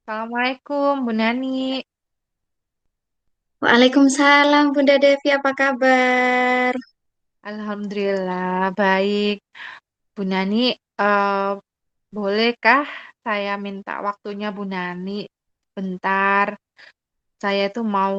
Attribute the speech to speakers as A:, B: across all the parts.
A: Assalamualaikum, Bu Nani.
B: Waalaikumsalam Bunda Devi, apa kabar?
A: Alhamdulillah, baik. Bu Nani, eh, bolehkah saya minta waktunya Bu Nani bentar? Saya tuh mau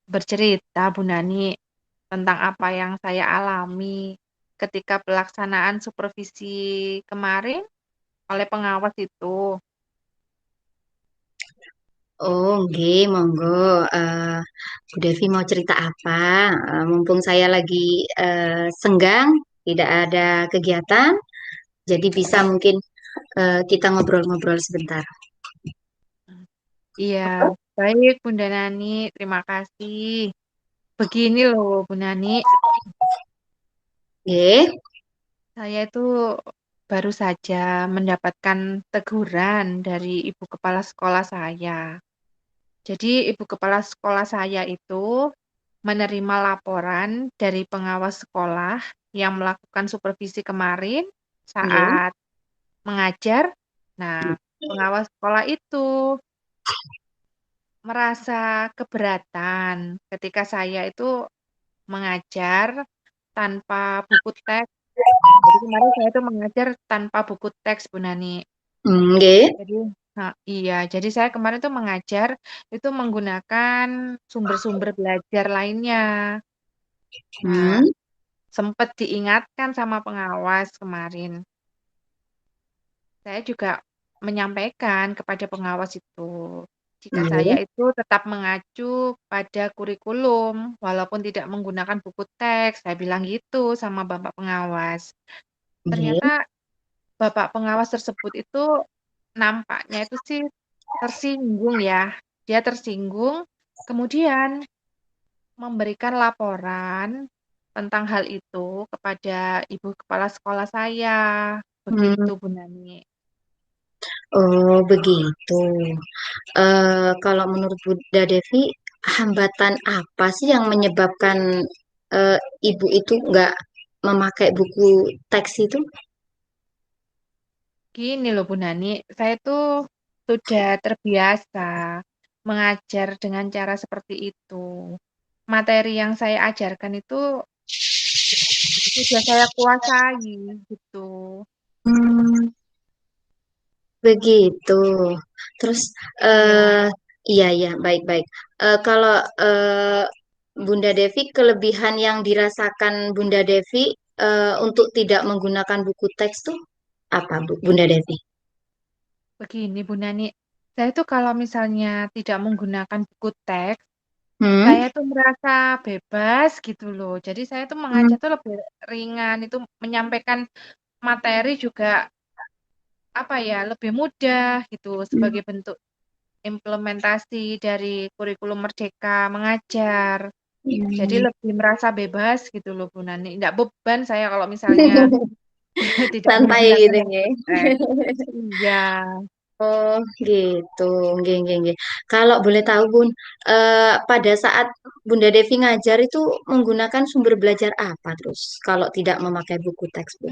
A: bercerita, Bu Nani, tentang apa yang saya alami ketika pelaksanaan supervisi kemarin oleh pengawas itu.
B: Oh, nggih, monggo. Eh, Bu Devi mau cerita apa? Mumpung saya lagi senggang, tidak ada kegiatan, jadi bisa mungkin kita ngobrol-ngobrol sebentar.
A: Iya, baik, Bunda Nani. Terima kasih. Begini loh, Bu Nani.
B: Nggih.
A: Saya itu baru saja mendapatkan teguran dari ibu kepala sekolah saya. Jadi, ibu kepala sekolah saya itu menerima laporan dari pengawas sekolah yang melakukan supervisi kemarin
B: Nggih.
A: saat mengajar. Nah, pengawas sekolah itu merasa keberatan ketika saya itu mengajar tanpa buku teks. Jadi kemarin saya tuh mengajar tanpa buku teks, Bu Nani.
B: Nggih.
A: Jadi, nah, iya, jadi saya kemarin tuh mengajar itu menggunakan sumber-sumber belajar lainnya. Nah,
B: Hmm.
A: sempat diingatkan sama pengawas kemarin. Saya juga menyampaikan kepada pengawas itu, jika saya
B: Nggih.
A: itu tetap mengacu pada kurikulum, walaupun tidak menggunakan buku teks. Saya bilang gitu sama Bapak pengawas.
B: Nggih.
A: Ternyata Bapak pengawas tersebut itu nampaknya itu sih tersinggung ya. Dia tersinggung, kemudian memberikan laporan tentang hal itu kepada ibu kepala sekolah saya.
B: Hmm.
A: Begitu, Bu Nani.
B: Oh, begitu. Kalau menurut Bunda Devi, hambatan apa sih yang menyebabkan eh, ibu itu nggak memakai buku teks itu?
A: Gini loh, Bu Nani, saya tuh sudah terbiasa mengajar dengan cara seperti itu. Materi yang saya ajarkan itu sudah saya kuasai gitu.
B: Hmm, begitu. Terus,
A: Iya.
B: eh iya, iya, baik-baik. Kalau Bunda Devi, kelebihan yang dirasakan Bunda Devi untuk tidak menggunakan buku teks tuh apa, Bunda Devi?
A: Begini, Bu Nani, saya tuh kalau misalnya tidak menggunakan buku teks,
B: Hmm?
A: saya tuh merasa bebas gitu loh. Jadi saya tuh
B: Hmm.
A: mengajar tuh lebih ringan, itu menyampaikan materi juga apa ya, lebih mudah gitu sebagai bentuk implementasi dari kurikulum Merdeka mengajar. Jadi
B: Hmm.
A: lebih merasa bebas gitu loh Bu Nani. Nggak beban saya kalau misalnya tidak
B: Santai
A: menggunakan
B: gitu
A: buku
B: ya.
A: teks. Iya.
B: Oh, gitu. Nggih, nggih, nggih. Kalau boleh tahu, Bun, pada saat Bunda Devi ngajar itu menggunakan sumber belajar apa terus kalau tidak memakai buku teks, Bun?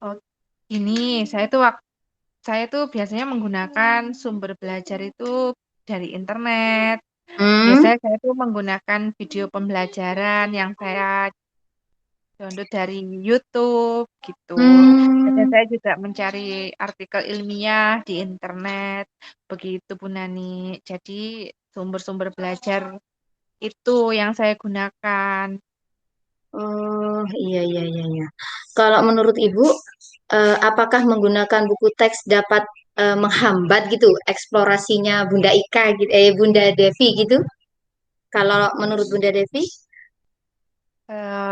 A: Oh, ini saya tuh biasanya menggunakan sumber belajar itu dari internet.
B: Hmm?
A: Biasanya saya tuh menggunakan video pembelajaran yang saya download dari YouTube gitu. Kadang
B: Hmm.
A: saya juga mencari artikel ilmiah di internet, begitu Bu Nani. Jadi sumber-sumber belajar itu yang saya gunakan.
B: Oh, iya, iya, iya, iya. Kalau menurut Ibu, apakah menggunakan buku teks dapat menghambat gitu eksplorasinya Bunda Ika gitu, Bunda Devi gitu? Kalau menurut Bunda Devi?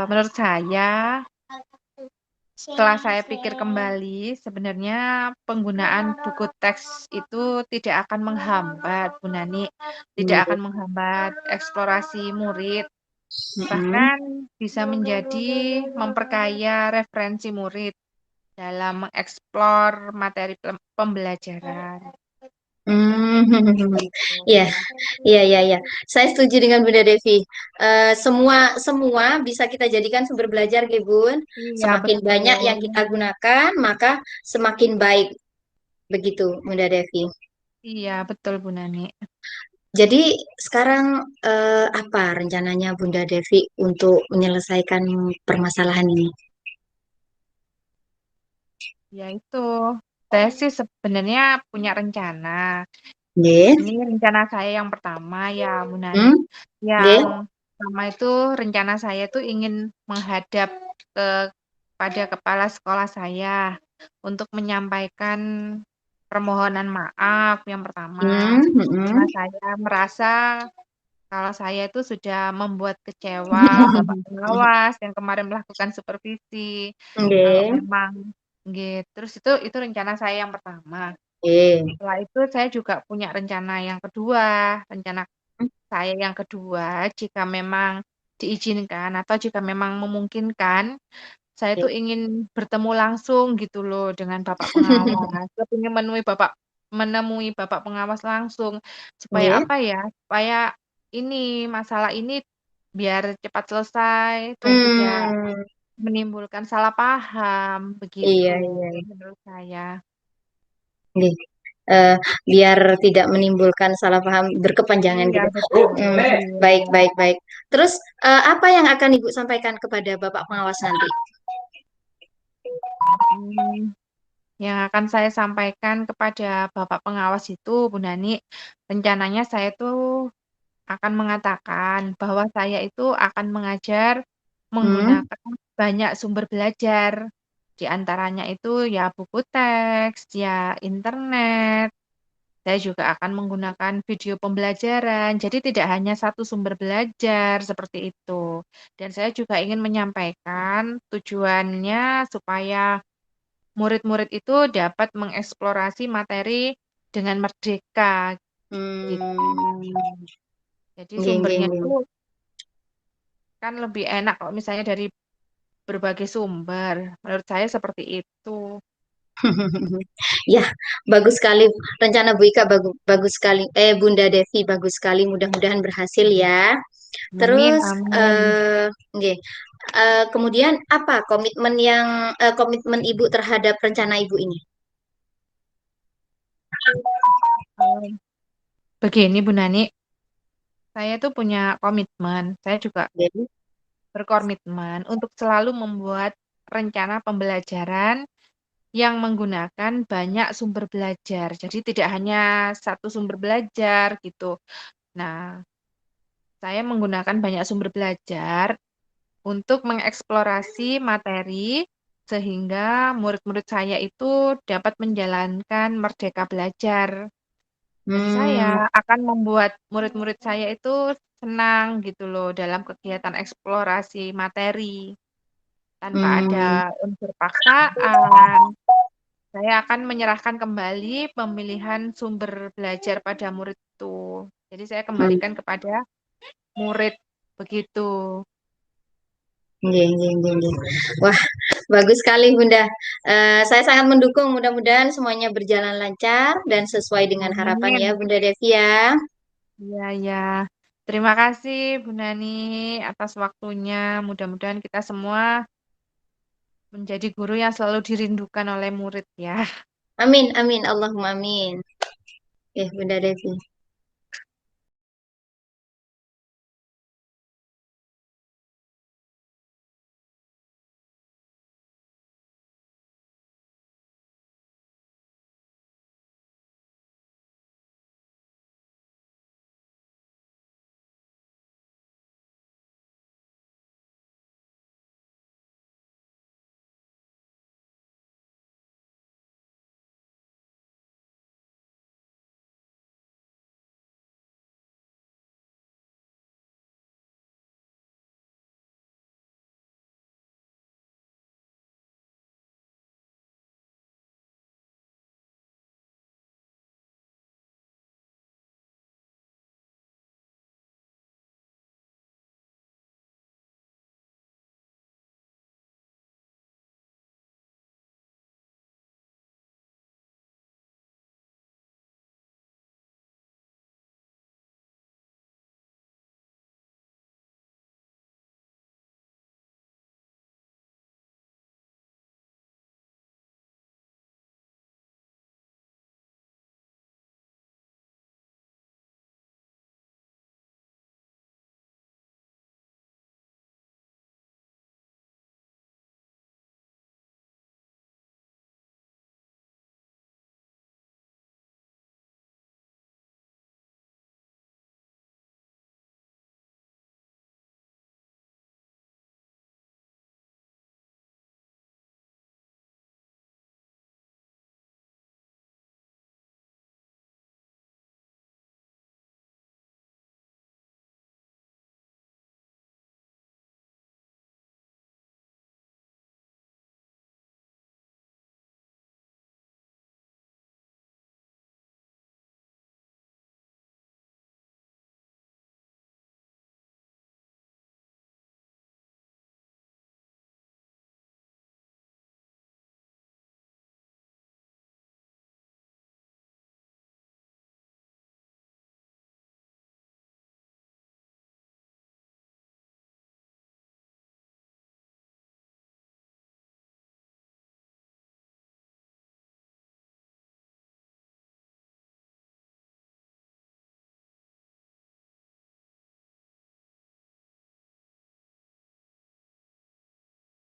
A: Menurut saya, setelah saya pikir kembali, sebenarnya penggunaan buku teks itu tidak akan menghambat, Bu Nani, tidak
B: Hmm.
A: akan menghambat eksplorasi murid,
B: Mm-mm.
A: bahkan bisa menjadi memperkaya referensi murid dalam mengeksplor materi pembelajaran.
B: Hmm,
A: Gitu.
B: iya, iya, iya, iya. Saya setuju dengan Bunda Devi. Semua semua bisa kita jadikan sumber belajar, gitu, Bun.
A: Iya,
B: Semakin banyak
A: betul.
B: yang kita gunakan, maka semakin baik. Begitu, Bunda Devi.
A: Iya, betul Bu Nani.
B: Jadi sekarang apa rencananya Bunda Devi untuk menyelesaikan permasalahan ini?
A: Ya itu, saya sih sebenarnya punya rencana.
B: Nggih.
A: Ini rencana saya yang pertama ya, Bu Nani.
B: Hmm?
A: Yang
B: Nggih.
A: pertama itu rencana saya tuh ingin menghadap ke pada kepala sekolah saya untuk menyampaikan permohonan maaf yang pertama.
B: Hmm,
A: Karena
B: hmm.
A: saya merasa kalau saya itu sudah membuat kecewa Bapak pengawas yang kemarin melakukan supervisi. Kalau
B: Nggih.
A: memang gitu, terus itu rencana saya yang pertama.
B: Nggih.
A: Setelah itu saya juga punya rencana yang kedua. Rencana saya yang kedua, jika memang diizinkan atau jika memang memungkinkan, saya
B: Nggih.
A: tuh ingin bertemu langsung gitu loh dengan Bapak pengawas. Saya ingin menemui Bapak pengawas langsung supaya
B: Nggih.
A: apa ya? Supaya ini masalah ini biar cepat selesai dan tidak
B: Hmm,
A: menimbulkan salah paham begitu
B: iya, iya, iya.
A: menurut saya.
B: Nggih. Eh, biar tidak menimbulkan salah paham berkepanjangan
A: Iya
B: gitu.
A: betul.
B: Hmm, baik,
A: Iya.
B: baik, baik. Terus apa yang akan Ibu sampaikan kepada Bapak pengawas nanti?
A: Hmm, yang akan saya sampaikan kepada Bapak pengawas itu, Bu Nani, rencananya saya tuh akan mengatakan bahwa saya itu akan mengajar
B: Hmm,
A: menggunakan banyak sumber belajar. Di antaranya itu ya buku teks, ya internet. Saya juga akan menggunakan video pembelajaran. Jadi tidak hanya satu sumber belajar seperti itu. Dan saya juga ingin menyampaikan tujuannya supaya murid-murid itu dapat mengeksplorasi materi dengan merdeka gitu.
B: hmm,
A: Jadi
B: nggih, nggih,
A: sumbernya
B: nggih.
A: itu kan lebih enak kalau misalnya dari berbagai sumber. Menurut saya seperti itu.
B: Ya, bagus sekali rencana Bu Ika, bagus, bagus sekali. Bunda Devi, bagus sekali. Mudah-mudahan berhasil ya.
A: Amin,
B: Terus,
A: amin.
B: nggih. Kemudian apa komitmen Ibu terhadap rencana Ibu ini?
A: Oh, begini Bu Nani, saya tuh punya komitmen. Saya juga
B: Jadi,
A: berkomitmen untuk selalu membuat rencana pembelajaran yang menggunakan banyak sumber belajar. Jadi tidak hanya satu sumber belajar gitu. Nah, saya menggunakan banyak sumber belajar untuk mengeksplorasi materi sehingga murid-murid saya itu dapat menjalankan merdeka belajar. Jadi saya
B: hmm,
A: akan membuat murid-murid saya itu senang gitu loh dalam kegiatan eksplorasi materi tanpa ada
B: hmm,
A: unsur paksaan. Saya akan menyerahkan kembali pemilihan sumber belajar pada murid itu. Jadi saya
B: hmm.
A: kembalikan kepada murid begitu.
B: Nggih, nggih, nggih, nggih. Wah, bagus sekali Bunda. Saya sangat mendukung. Mudah-mudahan semuanya berjalan lancar dan sesuai dengan harapan ya
A: Amin.
B: Bunda Devi ya.
A: Iya, ya. Terima kasih Bu Nani atas waktunya. Mudah-mudahan kita semua menjadi guru yang selalu dirindukan oleh murid ya.
B: Amin, amin, Allahumma amin. Bunda Devi.